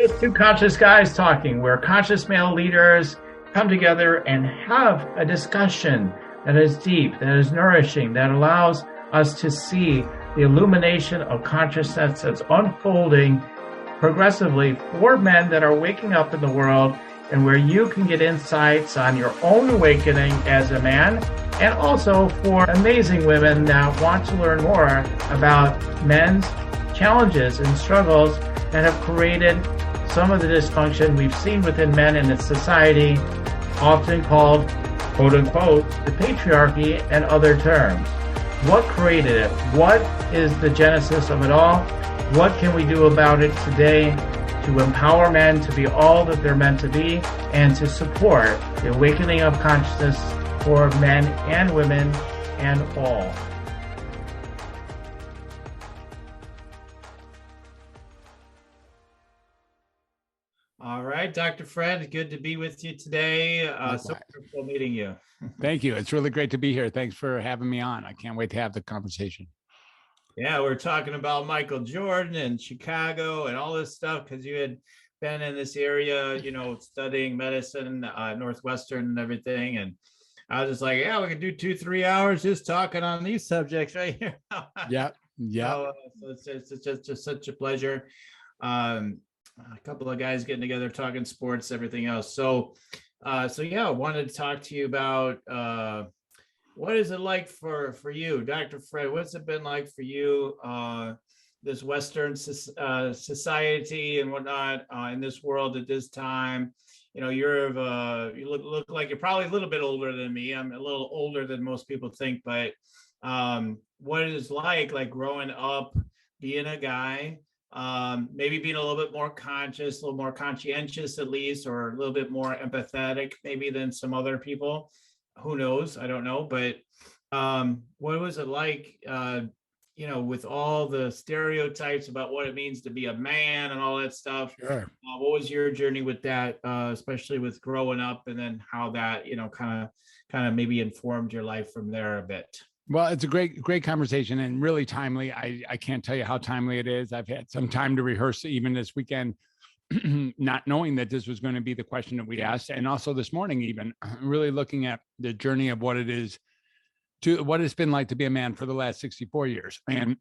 Just two conscious guys talking, where conscious male leaders come together and have a discussion that is deep, that is nourishing, that allows us to see the illumination of consciousness that's unfolding progressively for men that are waking up in the world, and where you can get insights on your own awakening as a man, and also for amazing women that want to learn more about men's challenges and struggles that have created some of the dysfunction we've seen within men in its society, often called, quote unquote, the patriarchy and other terms. What created it? What is the genesis of it all? What can we do about it today to empower men to be all that they're meant to be and to support the awakening of consciousness for men and women and all? All right, Dr. Fred, good to be with you today. So wonderful meeting you. Thank you. It's really great to be here. Thanks for having me on. I can't wait to have the conversation. Yeah, we're talking about Michael Jordan and Chicago and all this stuff because you had been in this area, studying medicine, Northwestern and everything. And I was just like, yeah, we can do 2-3 hours just talking on these subjects right here. Yeah. So it's just such a pleasure. A couple of guys getting together, talking sports, everything else. So yeah, I wanted to talk to you about what is it like for you, Dr. Fred? What's it been like for you, this Western society and whatnot, in this world at this time? You look like you're probably a little bit older than me. I'm a little older than most people think, but what it is like growing up, being a guy, maybe being a little bit more conscious, a little more conscientious at least, or a little bit more empathetic maybe than some other people. Who knows? I don't know. But what was it like, with all the stereotypes about what it means to be a man and all that stuff? Sure. What was your journey with that, especially with growing up, and then how that, kind of maybe informed your life from there a bit? Well, it's a great conversation and really timely. I can't tell you how timely it is. I've had some time to rehearse even this weekend, not knowing that this was going to be the question that we asked. And also this morning, even really looking at the journey of what it's been like to be a man for the last 64 years. And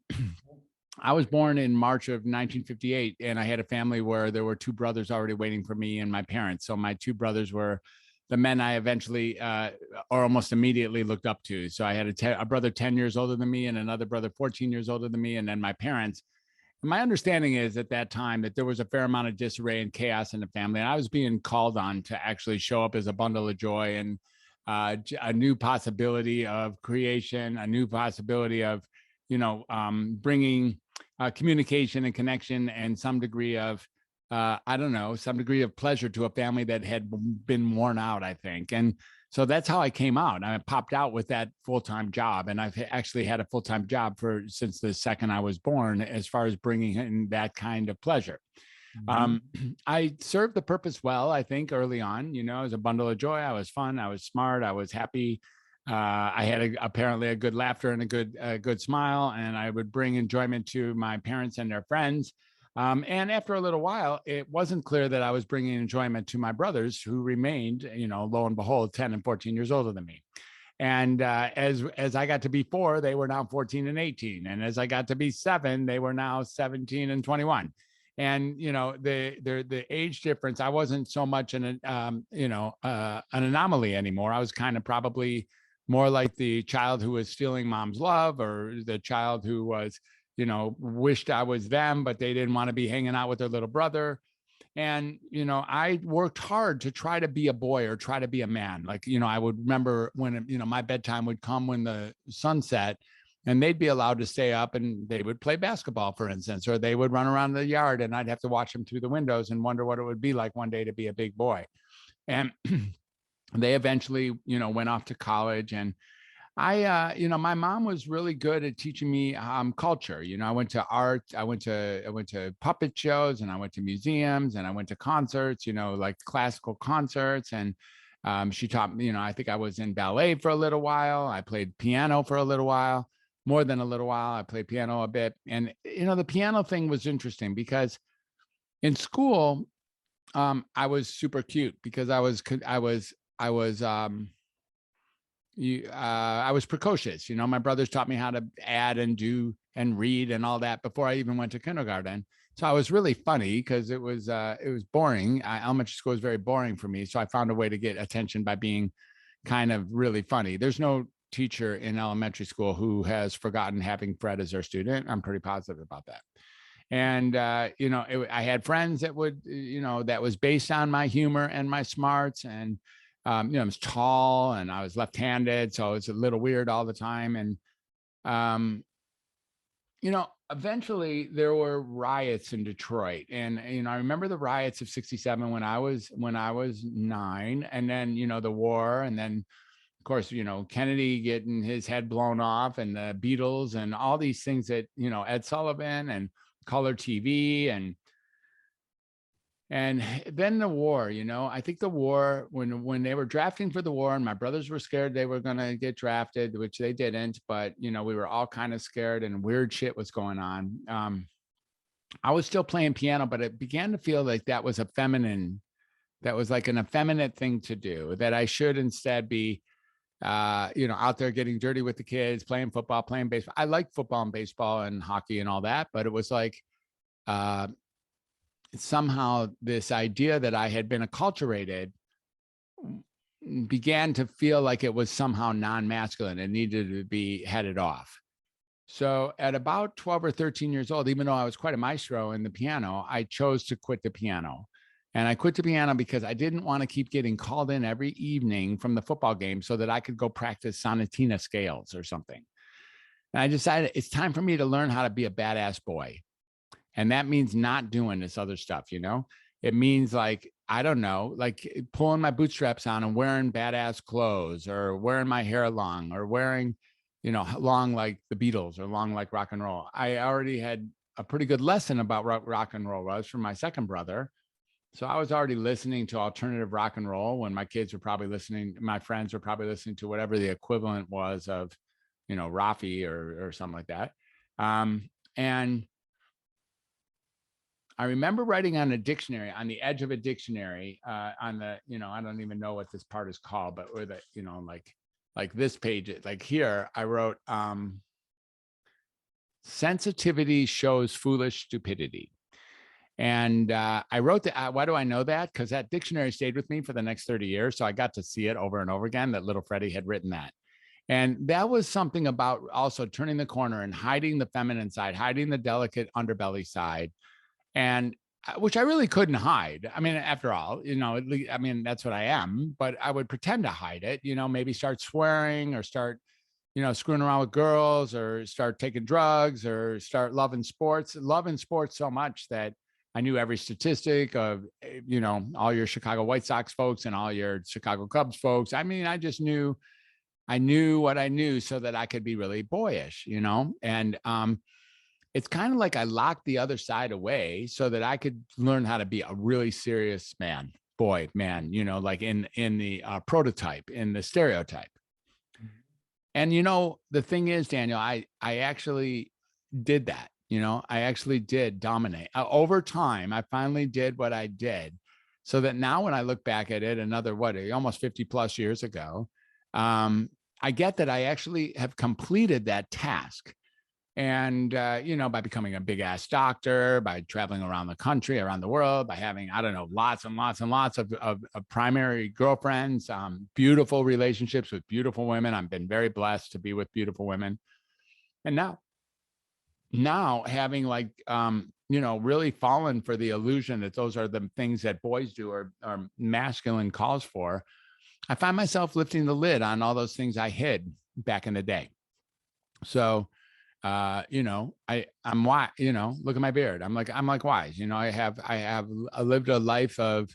I was born in March of 1958, and I had a family where there were two brothers already waiting for me and my parents. So my two brothers were the men I eventually or almost immediately looked up to. So I had a brother 10 years older than me and another brother 14 years older than me, and then my parents. And my understanding is at that time that there was a fair amount of disarray and chaos in the family, and I was being called on to actually show up as a bundle of joy and a new possibility of creation, a new possibility of, bringing communication and connection and some degree of some degree of pleasure to a family that had been worn out, I think. And so that's how I came out. I popped out with that full-time job, and I've actually had a full-time job since the second I was born, as far as bringing in that kind of pleasure. Mm-hmm. I served the purpose well, I think, early on. As a bundle of joy, I was fun, I was smart, I was happy. I had apparently a good laughter and a good smile, and I would bring enjoyment to my parents and their friends. And after a little while, it wasn't clear that I was bringing enjoyment to my brothers, who remained, lo and behold, 10 and 14 years older than me. And as I got to be 4, they were now 14 and 18. And as I got to be 7, they were now 17 and 21. And, the age difference, I wasn't so much an anomaly anymore. I was kind of probably more like the child who was stealing mom's love, or the child who was, wished I was them, but they didn't want to be hanging out with their little brother. And, I worked hard to try to be a boy or try to be a man. I would remember when, my bedtime would come when the sun set, and they'd be allowed to stay up and they would play basketball, for instance, or they would run around the yard, and I'd have to watch them through the windows and wonder what it would be like one day to be a big boy. And they eventually, went off to college, and my mom was really good at teaching me culture. I went to art, I went to puppet shows, and I went to museums, and I went to concerts, like classical concerts. And she taught me, I think I was in ballet for a little while. I played piano for a little while, more than a little while. I played piano a bit. And, the piano thing was interesting because in school, I was super cute because I was precocious. You know, my brothers taught me how to add and do and read and all that before I even went to kindergarten. So I was really funny because it was boring. Elementary school was very boring for me. So I found a way to get attention by being kind of really funny. There's no teacher in elementary school who has forgotten having Fred as their student. I'm pretty positive about that. And, I had friends that would, that was based on my humor and my smarts. And, I was tall and I was left-handed. So it was a little weird all the time. And, eventually there were riots in Detroit. And, I remember the riots of 67 when I was 9, and then, the war. And then, of course, Kennedy getting his head blown off, and the Beatles and all these things that, Ed Sullivan and color TV, and then the war. I think the war, when they were drafting for the war, and my brothers were scared they were going to get drafted, which they didn't, but we were all kind of scared, and weird shit was going on. I was still playing piano, but it began to feel like that was like an effeminate thing to do, that I should instead be out there getting dirty with the kids, playing football, playing baseball. I like football and baseball and hockey and all that, but it was like somehow this idea that I had been acculturated began to feel like it was somehow non-masculine and needed to be headed off. So at about 12 or 13 years old, even though I was quite a maestro in the piano, I chose to quit the piano. And I quit the piano because I didn't want to keep getting called in every evening from the football game so that I could go practice sonatina scales or something. And I decided it's time for me to learn how to be a badass boy. And that means not doing this other stuff, It means like, I don't know, like pulling my bootstraps on and wearing badass clothes, or wearing my hair long, or wearing, long like the Beatles, or long like rock and roll. I already had a pretty good lesson about rock and roll was from my second brother. So I was already listening to alternative rock and roll when my kids were probably listening. My friends were probably listening to whatever the equivalent was of, Rafi or something like that. And I remember writing on a dictionary, on the edge of a dictionary, on the, I don't even know what this part is called, but where the, like this page, like here, I wrote, sensitivity shows foolish stupidity. And I wrote that. Why do I know that? Because that dictionary stayed with me for the next 30 years. So I got to see it over and over again, that little Freddie had written that. And that was something about also turning the corner and hiding the feminine side, hiding the delicate underbelly side, and which I really couldn't hide. I mean, after all, that's what I am, but I would pretend to hide it, maybe start swearing, or start, screwing around with girls, or start taking drugs, or start loving sports so much that I knew every statistic of, all your Chicago White Sox folks and all your Chicago Cubs folks. I mean, I knew what I knew so that I could be really boyish, and it's kind of like I locked the other side away so that I could learn how to be a really serious man, like in the prototype, in the stereotype. And, the thing is, Daniel, I actually did that. I actually did dominate. Over time, I finally did what I did, so that now when I look back at it, another, almost 50 plus years ago, I get that I actually have completed that task. And, by becoming a big ass doctor, by traveling around the country, around the world, by having, I don't know, lots and lots and lots of primary girlfriends, beautiful relationships with beautiful women. I've been very blessed to be with beautiful women. And now having really fallen for the illusion that those are the things that boys do, or masculine calls for, I find myself lifting the lid on all those things I hid back in the day. So, I'm wise, look at my beard. I'm like wise, I have lived a life of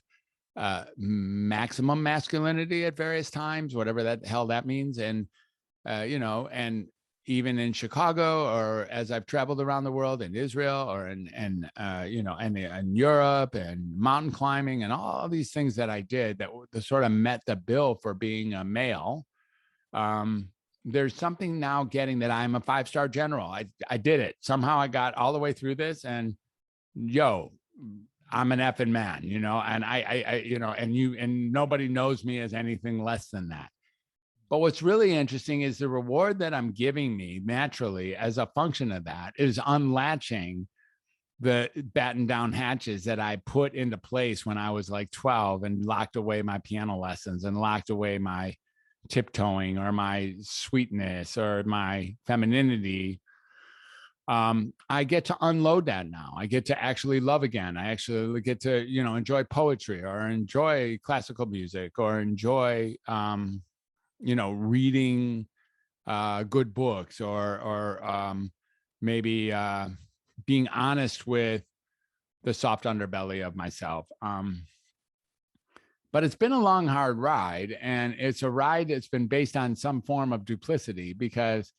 maximum masculinity at various times, whatever that hell that means. And, and even in Chicago, or as I've traveled around the world, in Israel, or in Europe, and mountain climbing, and all these things that I did that sort of met the bill for being a male. There's something now getting that I'm a 5-star general. I did it. Somehow I got all the way through this, and I'm an effing man, and and nobody knows me as anything less than that. But what's really interesting is the reward that I'm giving me naturally as a function of that is unlatching the batten down hatches that I put into place when I was like 12 and locked away my piano lessons and locked away my tiptoeing or my sweetness or my femininity. I get to unload that now. I get to actually love again. I actually get to, enjoy poetry or enjoy classical music or enjoy, reading good books or maybe being honest with the soft underbelly of myself. But it's been a long, hard ride, and it's a ride that's been based on some form of duplicity because,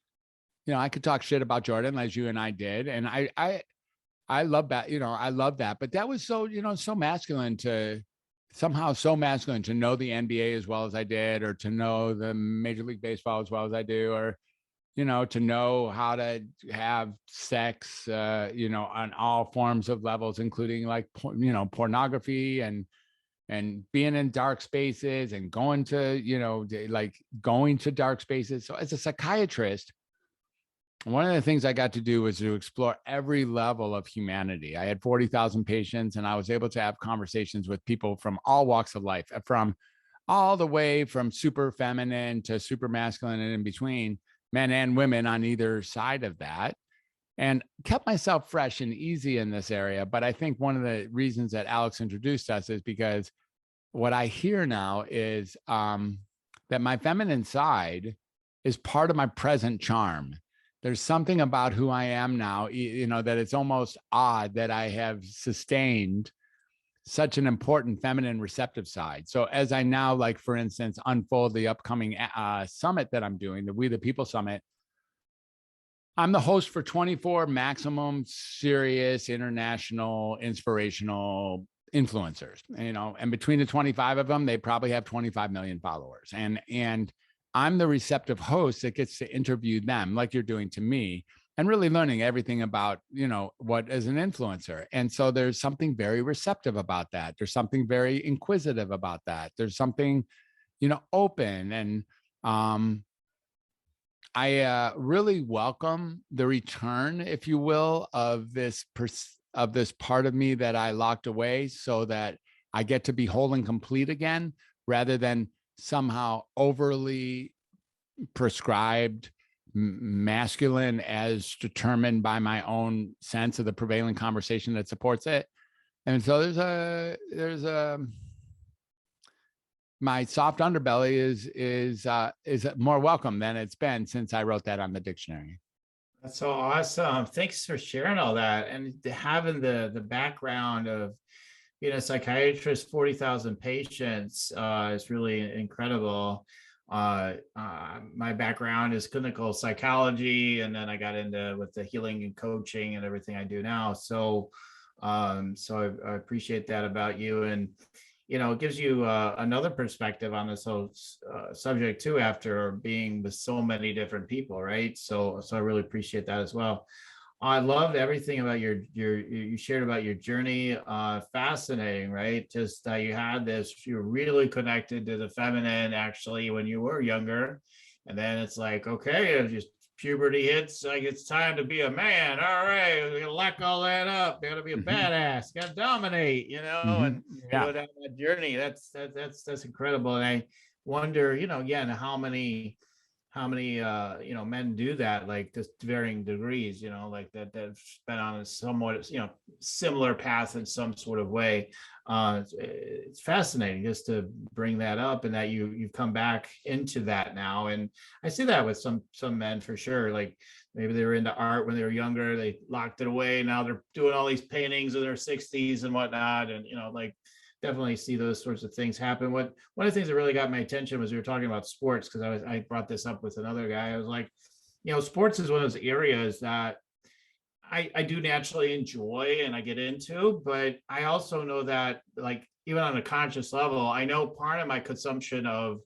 I could talk shit about Jordan as you and I did. And I love that, I love that. But that was so, so masculine to know the NBA as well as I did, or to know the Major League Baseball as well as I do, or, to know how to have sex, on all forms of levels, including like, pornography and being in dark spaces and going to dark spaces. So as a psychiatrist, one of the things I got to do was to explore every level of humanity. I had 40,000 patients, and I was able to have conversations with people from all walks of life, from all the way from super feminine to super masculine and in between, men and women on either side of that, and kept myself fresh and easy in this area. But I think one of the reasons that Alex introduced us is because what I hear now is that my feminine side is part of my present charm. There's something about who I am now, that it's almost odd that I have sustained such an important feminine receptive side. So as I now, like, for instance, unfold the upcoming summit that I'm doing, the We the People Summit, I'm the host for 24 maximum serious international inspirational influencers, and between the 25 of them, they probably have 25 million followers. And I'm the receptive host that gets to interview them like you're doing to me, and really learning everything about, what is an influencer. And so there's something very receptive about that. There's something very inquisitive about that. There's something, open. And I really welcome the return, if you will, of this part of me that I locked away, so that I get to be whole and complete again, rather than somehow overly prescribed masculine as determined by my own sense of the prevailing conversation that supports it. And so there's my soft underbelly is more welcome than it's been since I wrote that on the dictionary. That's so awesome. Thanks for sharing all that, and having the background of being a psychiatrist, 40,000 patients is really incredible. My background is clinical psychology, and then I got into with the healing and coaching and everything I do now. So I appreciate that about you, and it gives you another perspective on this whole subject too, after being with so many different people, right? So I really appreciate that as well. I loved everything about you shared about your journey. Fascinating, right? Just you had this, you're really connected to the feminine actually when you were younger. And then it's like, okay, just puberty hits, like it's time to be a man. All right, we're gonna lock all that up. Gotta be a badass, gotta dominate, and go down that journey. That's incredible. And I wonder, again, how many men do that, like just varying degrees, like that's been on a somewhat similar path in some sort of way. It's fascinating just to bring that up, and that you've come back into that now. And I see that with some men for sure. Like maybe they were into art when they were younger, they locked it away, now they're doing all these paintings in their 60s and whatnot. And like definitely see those sorts of things happen. One of the things that really got my attention was we were talking about sports, because I brought this up with another guy. I was like, sports is one of those areas that I do naturally enjoy and I get into, but I also know that, like, even on a conscious level, I know part of my consumption of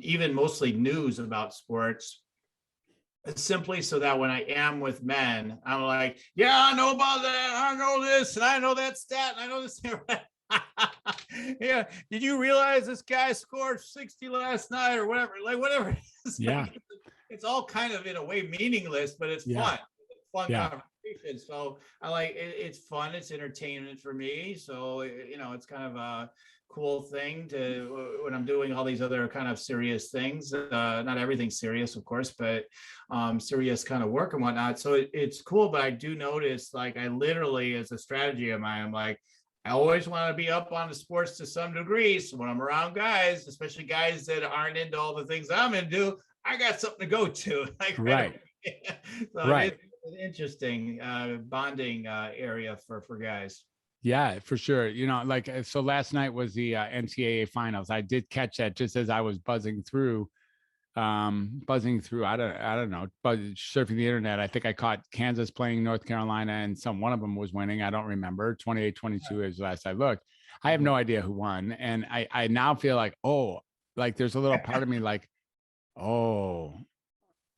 even mostly news about sports simply so that when I am with men, I'm like, yeah, I know about that. I know this, and I know that stat, and I know this. Yeah. Did you realize this guy scored 60 last night or whatever? Like whatever it is. Yeah. Like, it's all kind of in a way meaningless, but it's fun. It's fun conversation. So I like it, it's fun. It's entertainment for me. So it's kind of a cool thing to when I'm doing all these other kind of serious things. Not everything serious, of course, but serious kind of work and whatnot. So it's cool. But I do notice, like, I literally, as a strategy of mine, I'm like, I always want to be up on the sports to some degree. So when I'm around guys, especially guys that aren't into all the things I'm into, I got something to go to. Like, right. So it's an interesting bonding area for guys. Yeah, for sure. Like, so last night was the NCAA finals. I did catch that just as I was buzzing through. I don't know, surfing the internet. I think I caught Kansas playing North Carolina, and one of them was winning. I don't remember. 28-22 is last I looked. I have no idea who won, and I now feel like, oh, like there's a little part of me like, oh,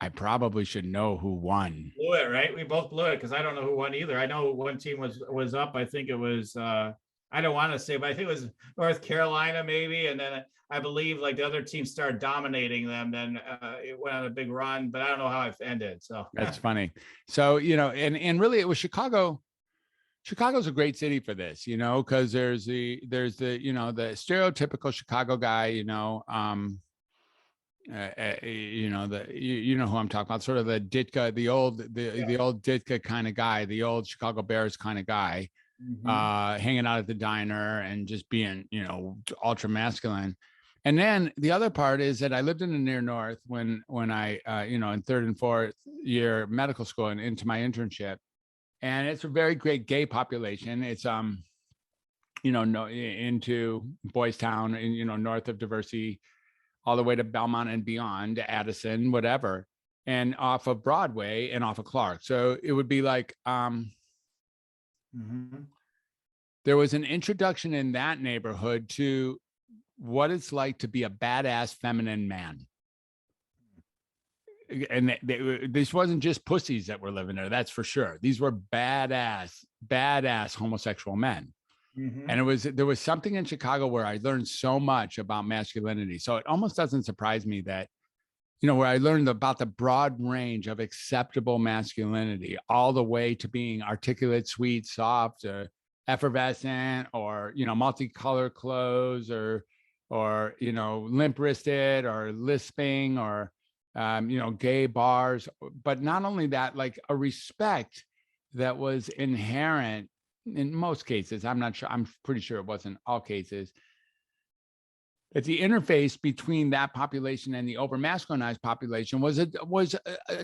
I probably should know who won. Blew it, right? We both blew it because I don't know who won either. I know one team was up. I think it was I don't want to say, but I think it was North Carolina maybe, and then I believe like the other team started dominating them. Then it went on a big run, but I don't know how it ended. So that's funny. So and really it was Chicago. Chicago's a great city for this, because there's the the stereotypical Chicago guy, who I'm talking about, sort of the Ditka, the old Ditka kind of guy, the old Chicago Bears kind of guy, hanging out at the diner and just being, ultra masculine. And then the other part is that I lived in the near north when I, in third and fourth year medical school and into my internship. And it's a very great gay population. It's, into Boys Town and, north of Diversey, all the way to Belmont and beyond, Addison, whatever, and off of Broadway and off of Clark. So it would be like, there was an introduction in that neighborhood to what it's like to be a badass feminine man. And this wasn't just pussies that were living there, that's for sure. These were badass homosexual men. And there was something in Chicago where I learned so much about masculinity. So it almost doesn't surprise me that, where I learned about the broad range of acceptable masculinity, all the way to being articulate, sweet, soft, effervescent, or, multicolored clothes, or limp-wristed, or lisping, or, gay bars. But not only that, like a respect that was inherent in most cases. I'm not sure. I'm pretty sure it wasn't all cases. That the interface between that population and the over-masculinized population was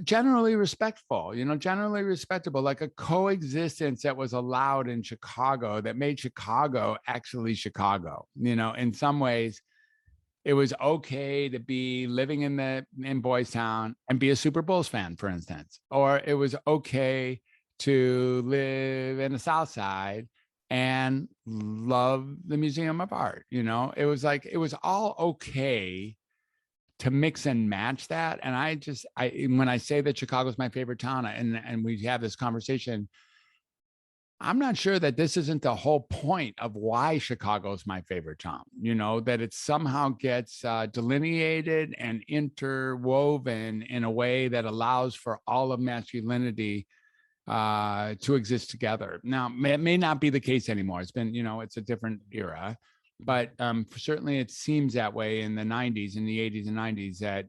generally respectful, generally respectable, like a coexistence that was allowed in Chicago that made Chicago actually Chicago. In some ways, it was okay to be living in Boys Town and be a Super Bulls fan, for instance, or it was okay to live in the South Side and love the Museum of Art. It was like, it was all okay to mix and match that. And when I say that Chicago's my favorite town, and we have this conversation, I'm not sure that this isn't the whole point of why Chicago's my favorite town, that it somehow gets delineated and interwoven in a way that allows for all of masculinity to exist together. Now, it may not be the case anymore. It's been, it's a different era, but certainly it seems that way in the 90s, in the 80s and 90s, that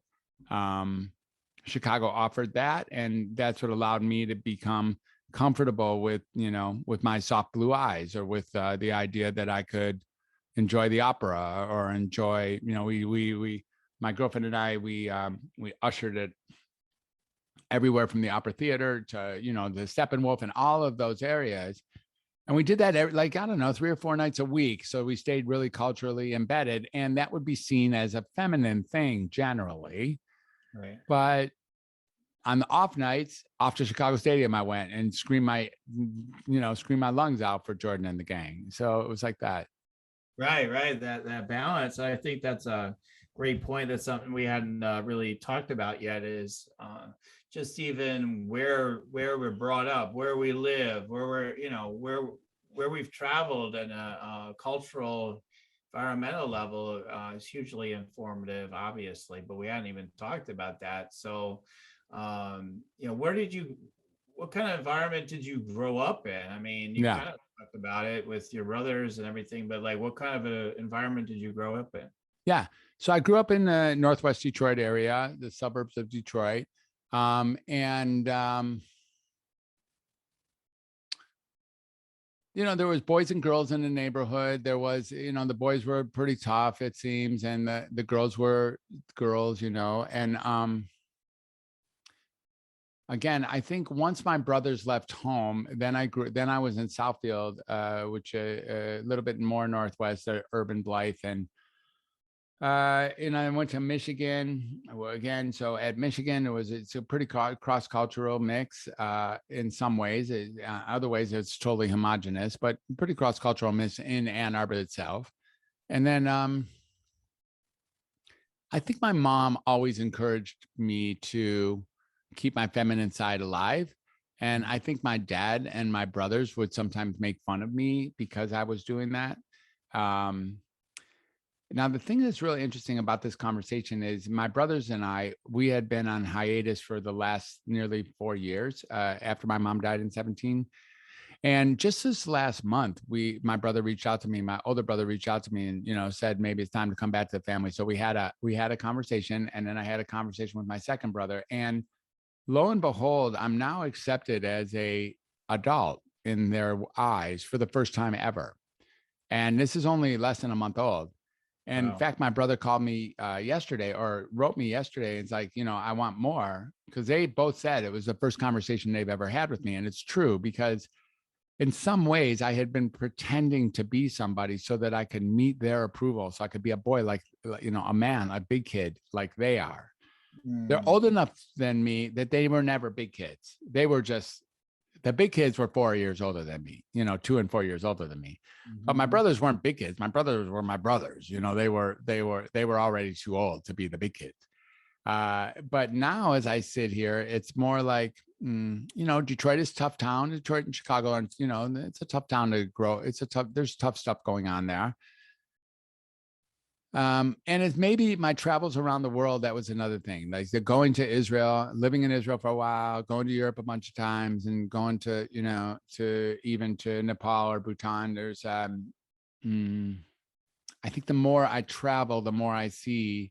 Chicago offered that. And that's what allowed me to become comfortable with, with my soft blue eyes, or with the idea that I could enjoy the opera, or enjoy, my girlfriend and I, we ushered it everywhere from the Opera Theater to, the Steppenwolf and all of those areas. And we did that I don't know, 3 or 4 nights a week. So we stayed really culturally embedded, and that would be seen as a feminine thing generally. Right. But on the off nights, off to Chicago Stadium, I went and screamed my lungs out for Jordan and the gang. So it was like that. Right. That balance. I think that's Great point. That's something we hadn't really talked about yet, is just even where we're brought up, where we live, where we're, where we've traveled, and a cultural, environmental level is hugely informative, obviously, but we hadn't even talked about that. So, what kind of environment did you grow up in? I mean, you Yeah. kind of talked about it with your brothers and everything, but like, what kind of an environment did you grow up in? Yeah. So I grew up in the Northwest Detroit area, the suburbs of Detroit. And there was boys and girls in the neighborhood. There was, the boys were pretty tough, it seems, and the girls were girls, and again, I think once my brothers left home, then I was in Southfield, which a little bit more Northwest, urban Blythe, and I went to Michigan again. So at Michigan, it's a pretty cross-cultural mix in some ways. Other ways, it's totally homogenous, but pretty cross-cultural mix in Ann Arbor itself. And then I think my mom always encouraged me to keep my feminine side alive. And I think my dad and my brothers would sometimes make fun of me because I was doing that. Now, the thing that's really interesting about this conversation is my brothers and we had been on hiatus for the last nearly 4 years after my mom died in 2017. And just this last month, my brother reached out to me, my older brother reached out to me and, said, maybe it's time to come back to the family. So we had a conversation, and then I had a conversation with my second brother, and lo and behold, I'm now accepted as a adult in their eyes for the first time ever. And this is only less than a month old. And Wow. in fact, my brother called me yesterday, or wrote me yesterday. It's like, I want more, because they both said it was the first conversation they've ever had with me. And it's true, because in some ways I had been pretending to be somebody so that I could meet their approval. So I could be a boy, like, a man, a big kid like they are. They're old enough than me that they were never big kids. They were just, the big kids were 4 years older than me, 2 and 4 years older than me. But my brothers weren't big kids. My brothers were my brothers. They were already too old to be the big kids. But now, as I sit here, it's more like, Detroit is a tough town. Detroit and Chicago, and it's a tough town to grow. There's tough stuff going on there. And it's maybe my travels around the world. That was another thing, like going to Israel, living in Israel for a while, going to Europe a bunch of times, and going to, to Nepal or Bhutan. There's, I think the more I travel, the more I see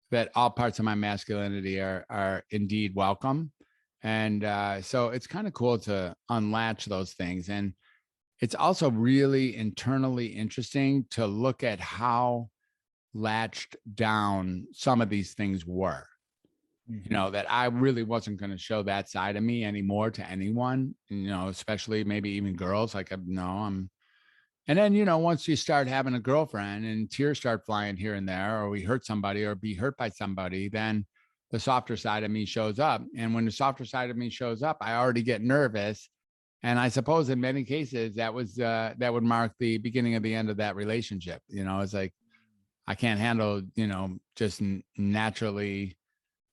that all parts of my masculinity are indeed welcome. And so it's kind of cool to unlatch those things. And it's also really internally interesting to look at how latched down some of these things were, that I really wasn't going to show that side of me anymore to anyone, especially maybe even girls. Like, and then, once you start having a girlfriend and tears start flying here and there, or we hurt somebody or be hurt by somebody, then the softer side of me shows up. And when the softer side of me shows up, I already get nervous. And I suppose in many cases that would mark the beginning of the end of that relationship. It's like, I can't handle, just naturally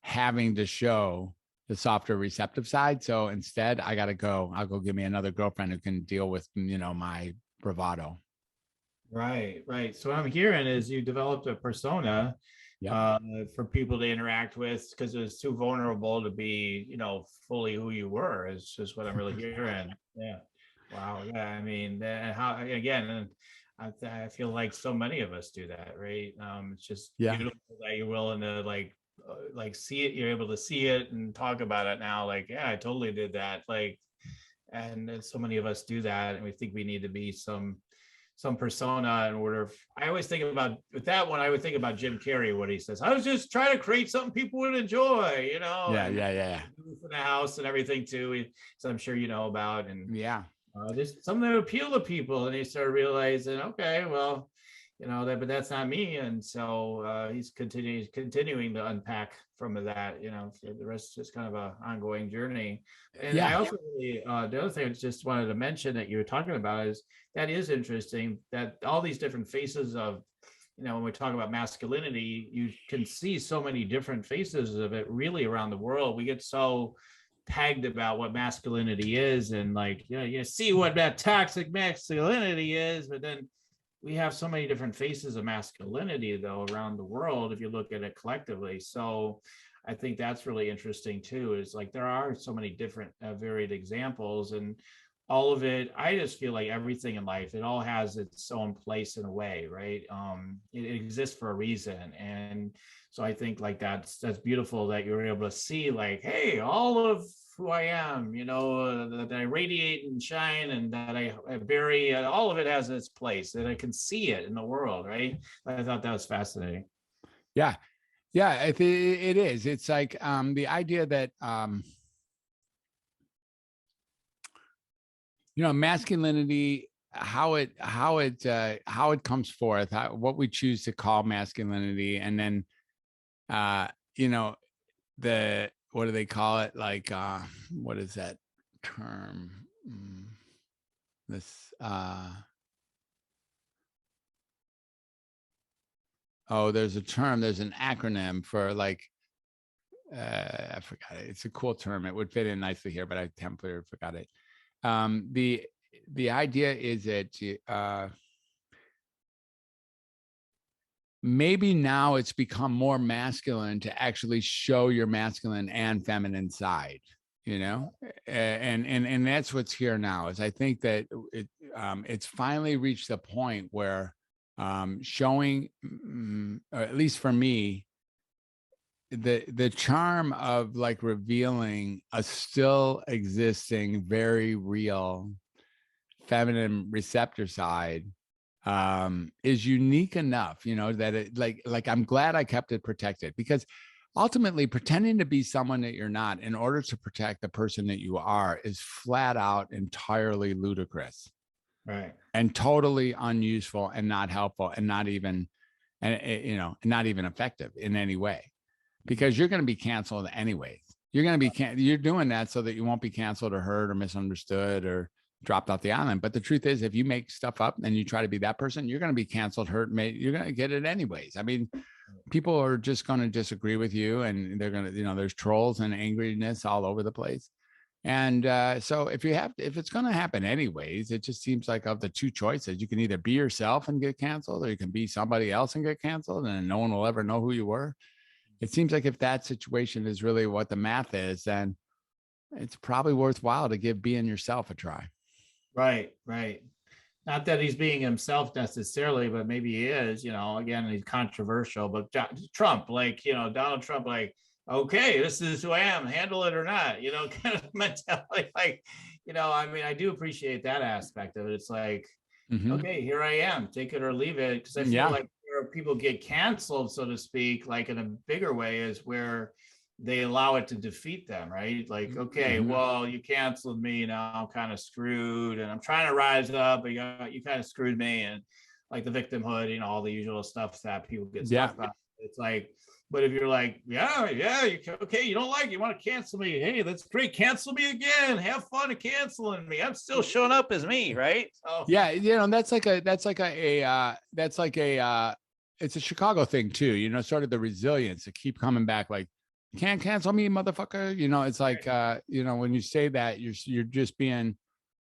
having to show the softer receptive side. So instead I'll go give me another girlfriend who can deal with, my bravado. Right. So what I'm hearing is you developed a persona for people to interact with, because it was too vulnerable to be, fully who you were. It's just what I'm really hearing. Yeah. Wow. Yeah. I mean, how, again, I feel like so many of us do that, right? It's just beautiful that you're willing to like see it. You're able to see it and talk about it now. Like, yeah, I totally did that. Like, and so many of us do that, and we think we need to be some persona in order. I always think about with that one. I would think about Jim Carrey, what he says. I was just trying to create something people would enjoy, Yeah. For the house and everything too. So I'm sure you know about, and just something that appeal to people. And he started realizing, okay, well, but that's not me. And so he's continuing to unpack from that, so the rest is just kind of a ongoing journey. And I also really, the other thing I just wanted to mention that you were talking about is that is interesting, that all these different faces of when we talk about masculinity, you can see so many different faces of it really around the world. We get so pegged about what masculinity is, and like, you see what that toxic masculinity is, but then we have so many different faces of masculinity though around the world if you look at it collectively. So I think that's really interesting too, is like there are so many different varied examples, and all of it, I just feel like everything in life, it all has its own place in a way, right? It exists for a reason. And so I think like that's beautiful that you're able to see like, hey, all of who I am, that I radiate and shine, and that I bury, all of it has its place, that I can see it in the world, right? I thought that was fascinating. Yeah. Yeah, it is. It's like the idea that masculinity, how it comes forth, what we choose to call masculinity, and then what do they call it? Like what is that term? There's a term, there's an acronym for like I forgot it. It's a cool term. It would fit in nicely here, but I temporarily forgot it. The idea is that maybe now it's become more masculine to actually show your masculine and feminine side, and that's what's here now. Is I think that it's finally reached the point where showing, or at least for me, the charm of like revealing a still existing, very real feminine receptor side is unique enough, that it like I'm glad I kept it protected, because ultimately pretending to be someone that you're not in order to protect the person that you are is flat out entirely ludicrous, right? And totally unuseful and not helpful and not even effective in any way, because you're going to be canceled anyways. You're going to be you're doing that so that you won't be canceled or hurt or misunderstood or dropped off the island. But the truth is, if you make stuff up and you try to be that person, you're going to be canceled, hurt, you're going to get it anyways. I mean, people are just going to disagree with you, and they're going to, there's trolls and angriness all over the place. And so if it's going to happen anyways, it just seems like of the two choices, you can either be yourself and get canceled, or you can be somebody else and get canceled, and no one will ever know who you were. It seems like if that situation is really what the math is, then it's probably worthwhile to give being yourself a try. Right. Not that he's being himself necessarily, but maybe he is, again, he's controversial, but Trump, like, Donald Trump, like, okay, this is who I am, handle it or not, kind of mentality. Like, I mean, I do appreciate that aspect of it. It's like, okay, here I am, take it or leave it. Because I feel like where people get canceled, so to speak, like in a bigger way, is where they allow it to defeat them, right? Like, okay, well, you canceled me, now I'm kind of screwed, and I'm trying to rise up, but you kind of screwed me, and like the victimhood, all the usual stuff that people get stuck about. It's like, but if you're like, okay, you don't like it, you want to cancel me, hey, that's great, cancel me again, have fun at canceling me, I'm still showing up as me, right? So yeah, that's like a it's a Chicago thing too, sort of the resilience to keep coming back, like, can't cancel me, motherfucker. It's like, when you say that, you're just being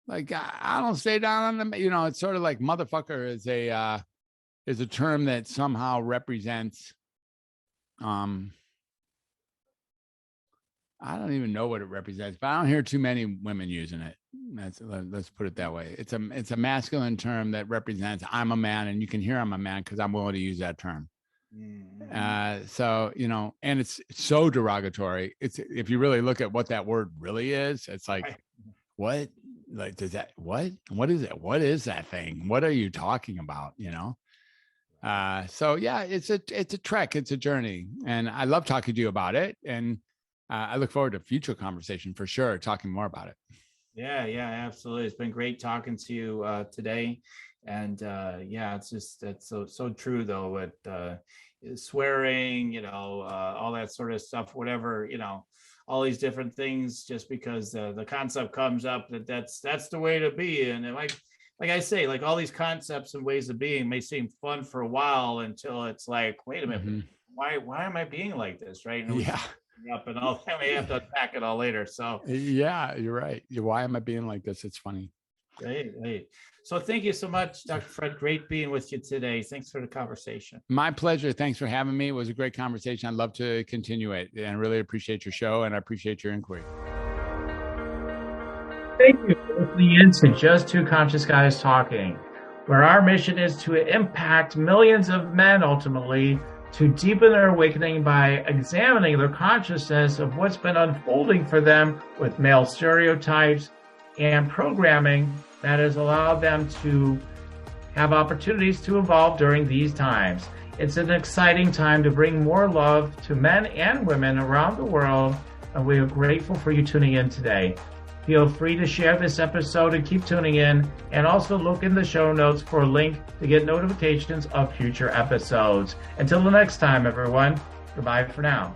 like, I don't stay down on the, it's sort of like motherfucker is a term that somehow represents, I don't even know what it represents, but I don't hear too many women using it. Let's put it that way. It's a masculine term that represents, I'm a man, and you can hear I'm a man because I'm willing to use that term. So, and it's so derogatory. It's, if you really look at what that word really is, it's like, what, like, does that, what is it? What is that thing? What are you talking about? So yeah, it's a trek, it's a journey, and I love talking to you about it. And I look forward to future conversation for sure, talking more about it. Yeah, absolutely. It's been great talking to you today. And it's so true though, with swearing, all that sort of stuff, whatever, all these different things, just because the concept comes up that's the way to be. And it like I say, like all these concepts and ways of being may seem fun for a while until it's like, wait a minute, why am I being like this, right? And Yeah. Up and all that, we have to unpack it all later. So yeah, you're right. Why am I being like this? It's funny. Great. So thank you so much, Dr. Fred. Great being with you today. Thanks for the conversation. My pleasure. Thanks for having me. It was a great conversation. I'd love to continue it, and I really appreciate your show, and I appreciate your inquiry. Thank you for listening in to Just Two Conscious Guys Talking, where our mission is to impact millions of men ultimately to deepen their awakening by examining their consciousness of what's been unfolding for them with male stereotypes and programming that has allowed them to have opportunities to evolve during these times. It's an exciting time to bring more love to men and women around the world, and we are grateful for you tuning in today. Feel free to share this episode and keep tuning in, and also look in the show notes for a link to get notifications of future episodes. Until the next time, everyone, goodbye for now.